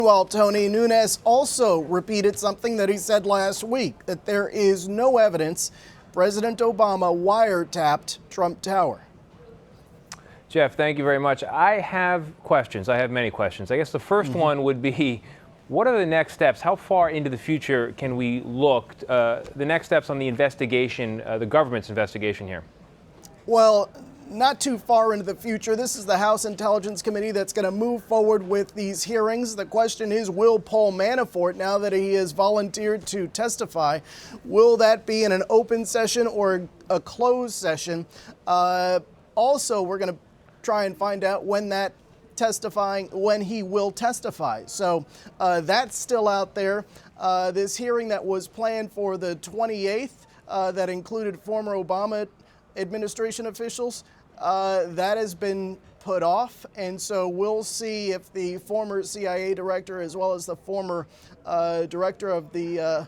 Well, Tony, Nunes also repeated something that he said last week, that there is no evidence President Obama wiretapped Trump Tower. Jeff, thank you very much. I have questions. I have many questions. I guess the first one would be, what are the next steps? How far into the future can we look? The next steps on the investigation, the government's investigation here? Well, not too far into the future. This is the House Intelligence Committee that's going to move forward with these hearings. The question is, will Paul Manafort, now that he has volunteered to testify, will that be in an open session or a closed session? Also, we're going to try and find out when he will testify. So that's still out there. This hearing that was planned for the 28th, that included former Obama administration officials, that has been put off, and so we'll see if the former CIA director as well as the former director of the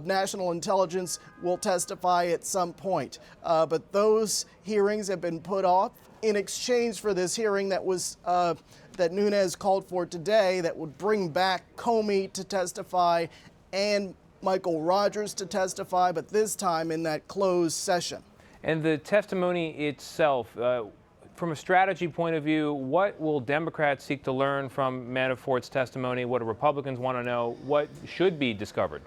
National Intelligence will testify at some point. But those hearings have been put off in exchange for this hearing that was that Nunes called for today, that would bring back Comey to testify and Michael Rogers to testify, but this time in that closed session. And the testimony itself, from a strategy point of view, what will Democrats seek to learn from Manafort's testimony? What do Republicans want to know? What should be discovered?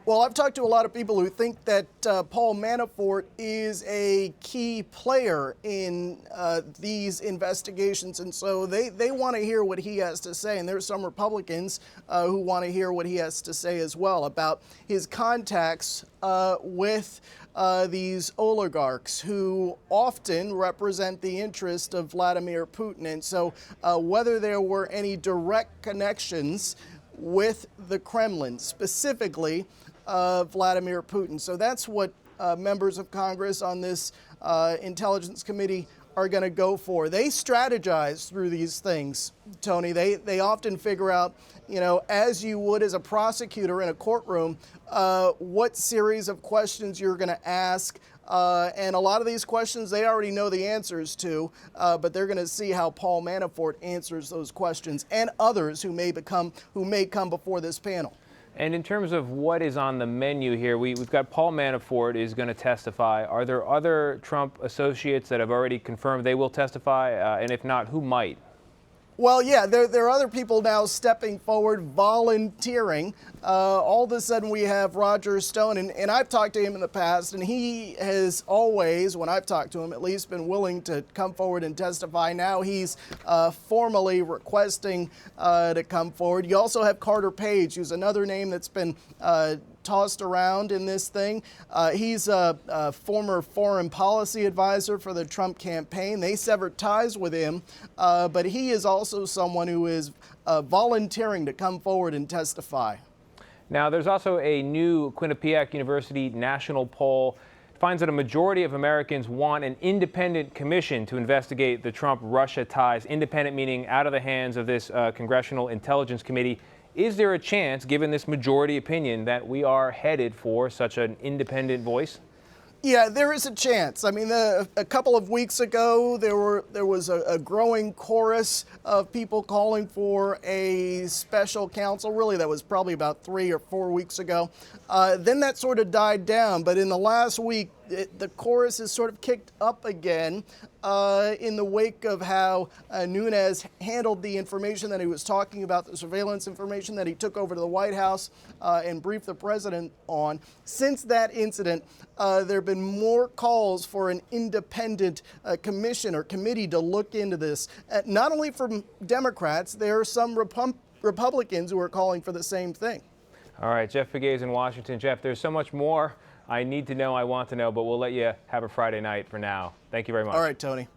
Well, I've talked to a lot of people who think that Paul Manafort is a key player in these investigations, and so they want to hear what he has to say. And there's some Republicans who want to hear what he has to say as well about his contacts with these oligarchs who often represent the interest of Vladimir Putin. And so whether there were any direct connections with the Kremlin, specifically Vladimir Putin. So that's what members of Congress on this Intelligence Committee are going to go for. They strategize through these things, Tony. They often figure out, as you would as a prosecutor in a courtroom, what series of questions you're going to ask. And a lot of these questions they already know the answers to, but they're going to see how Paul Manafort answers those questions, and others who may come before this panel. And in terms of what is on the menu here, we've got Paul Manafort is going to testify. Are there other Trump associates that have already confirmed they will testify? And if not, who might? Well, yeah, there are other people now stepping forward, volunteering. All of a sudden, we have Roger Stone, and I've talked to him in the past, and he has always, when I've talked to him at least, been willing to come forward and testify. Now he's formally requesting to come forward. You also have Carter Page, who's another name that's been tossed around in this thing. He's a former foreign policy advisor for the Trump campaign. They severed ties with him, but he is also someone who is volunteering to come forward and testify. Now, there's also a new Quinnipiac University national poll. It finds that a majority of Americans want an independent commission to investigate the Trump-Russia ties. Independent meaning out of the hands of this Congressional Intelligence Committee. Is there a chance, given this majority opinion, that we are headed for such an independent voice? Yeah, there is a chance. I mean, a couple of weeks ago, there was a growing chorus of people calling for a special counsel. Really, that was probably about 3 or 4 weeks ago. Then that sort of died down. But in the last week, the chorus has sort of kicked up again in the wake of how Nunes handled the information that he was talking about, the surveillance information that he took over to the White House and briefed the president on. Since that incident, there have been more calls for an independent commission or committee to look into this. Not only from Democrats, there are some Republicans who are calling for the same thing. All right, Jeff Pegues in Washington. Jeff, there's so much more I need to know, I want to know, but we'll let you have a Friday night for now. Thank you very much. All right, Tony.